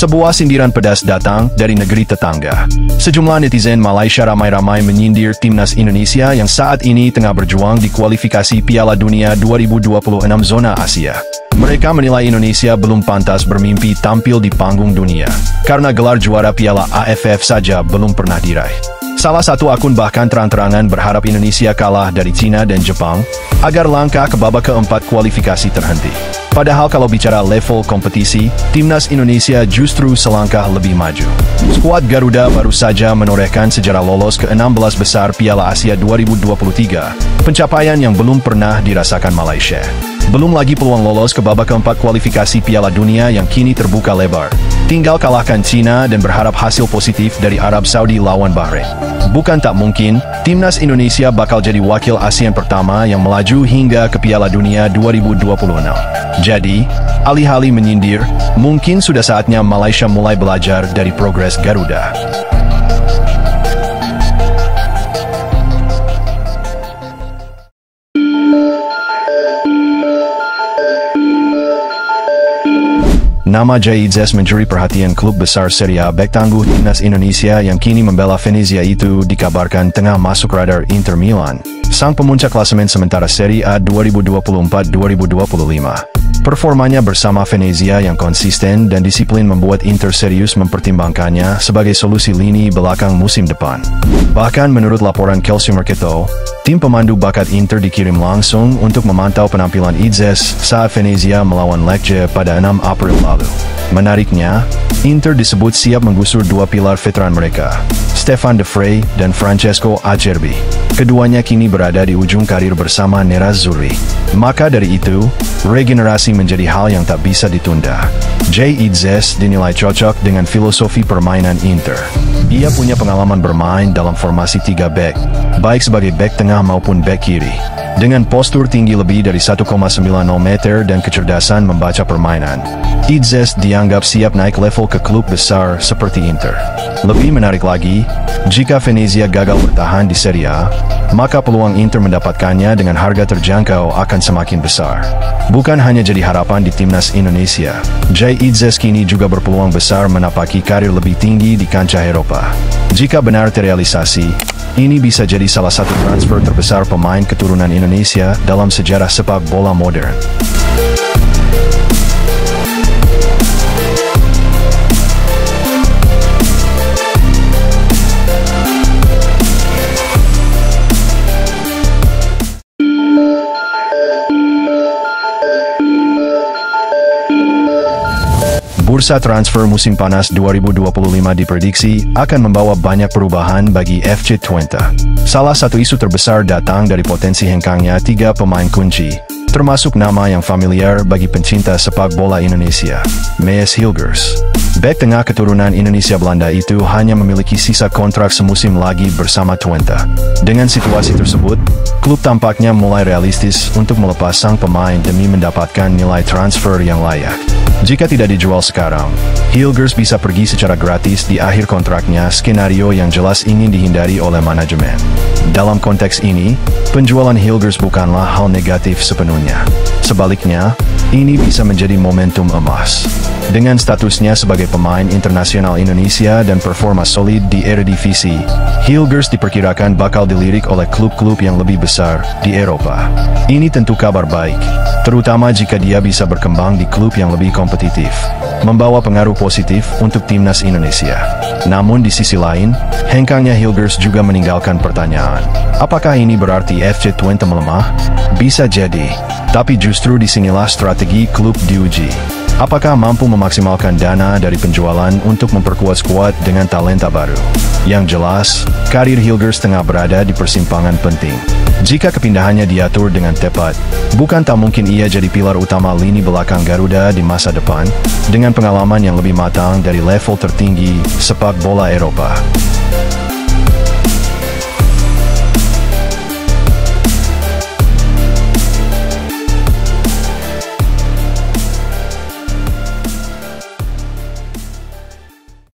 Sebuah sindiran pedas datang dari negeri tetangga. Sejumlah netizen Malaysia ramai-ramai menyindir timnas Indonesia yang saat ini tengah berjuang di kualifikasi Piala Dunia 2026 zona Asia. Mereka menilai Indonesia belum pantas bermimpi tampil di panggung dunia, karena gelar juara Piala AFF saja belum pernah diraih. Salah satu akun bahkan terang-terangan berharap Indonesia kalah dari China dan Jepang, agar langkah ke babak keempat kualifikasi terhenti. Padahal kalau bicara level kompetisi, timnas Indonesia justru selangkah lebih maju. Skuad Garuda baru saja menorehkan sejarah lolos ke 16 besar Piala Asia 2023, pencapaian yang belum pernah dirasakan Malaysia. Belum lagi peluang lolos ke babak keempat kualifikasi Piala Dunia yang kini terbuka lebar. Tinggal kalahkan China dan berharap hasil positif dari Arab Saudi lawan Bahrain. Bukan tak mungkin, timnas Indonesia bakal jadi wakil ASEAN pertama yang melaju hingga ke Piala Dunia 2026. Jadi, alih-alih menyindir, mungkin sudah saatnya Malaysia mulai belajar dari progres Garuda. Nama Jay Idzes mencuri perhatian klub besar Serie A. Bek tangguh timnas Indonesia yang kini membela Venezia itu dikabarkan tengah masuk radar Inter Milan, sang pemuncak klasemen sementara Serie A 2024-2025. Performanya bersama Venezia yang konsisten dan disiplin membuat Inter serius mempertimbangkannya sebagai solusi lini belakang musim depan. Bahkan menurut laporan Calcio Mercato, tim pemandu bakat Inter dikirim langsung untuk memantau penampilan Idzes saat Venezia melawan Lecce pada 6 April lalu. Menariknya, Inter disebut siap menggusur dua pilar veteran mereka, Stefan De Vrij dan Francesco Acerbi. Keduanya kini berada di ujung karir bersama Nerazzurri. Maka dari itu, regenerasi menjadi hal yang tak bisa ditunda. Jay Idzes dinilai cocok dengan filosofi permainan Inter. Ia punya pengalaman bermain dalam formasi 3 bek, baik sebagai bek tengah maupun bek kiri. Dengan postur tinggi lebih dari 1,90 meter dan kecerdasan membaca permainan, Idzes dianggap siap naik level ke klub besar seperti Inter. Lebih menarik lagi, jika Venezia gagal bertahan di Serie A, maka peluang Inter mendapatkannya dengan harga terjangkau akan semakin besar. Bukan hanya jadi harapan di timnas Indonesia, Jay Idzes kini juga berpeluang besar menapaki karir lebih tinggi di kancah Eropa. Jika benar terrealisasi, ini bisa jadi salah satu transfer terbesar pemain keturunan Indonesia dalam sejarah sepak bola modern. Bursa transfer musim panas 2025 diprediksi akan membawa banyak perubahan bagi FC Twente. Salah satu isu terbesar datang dari potensi hengkangnya 3 pemain kunci, termasuk nama yang familiar bagi pencinta sepak bola Indonesia, Maes Hilgers. Bek tengah keturunan Indonesia Belanda itu hanya memiliki sisa kontrak semusim lagi bersama Twente. Dengan situasi tersebut, klub tampaknya mulai realistis untuk melepas sang pemain demi mendapatkan nilai transfer yang layak. Jika tidak dijual sekarang, Hilgers bisa pergi secara gratis di akhir kontraknya, skenario yang jelas ingin dihindari oleh manajemen. Dalam konteks ini, penjualan Hilgers bukanlah hal negatif sepenuhnya. Sebaliknya, ini bisa menjadi momentum emas. Dengan statusnya sebagai pemain internasional Indonesia dan performa solid di Eredivisie, Hilgers diperkirakan bakal dilirik oleh klub-klub yang lebih besar di Eropa. Ini tentu kabar baik, terutama jika dia bisa berkembang di klub yang lebih kompetitif, membawa pengaruh positif untuk timnas Indonesia. Namun di sisi lain, hengkangnya Hilgers juga meninggalkan pertanyaan. Apakah ini berarti FC Twente melemah? Bisa jadi, tapi justru disinilah strategi klub diuji. Apakah mampu memaksimalkan dana dari penjualan untuk memperkuat skuad dengan talenta baru? Yang jelas, karir Hilgers tengah berada di persimpangan penting. Jika kepindahannya diatur dengan tepat, bukan tak mungkin ia jadi pilar utama lini belakang Garuda di masa depan, dengan pengalaman yang lebih matang dari level tertinggi sepak bola Eropa.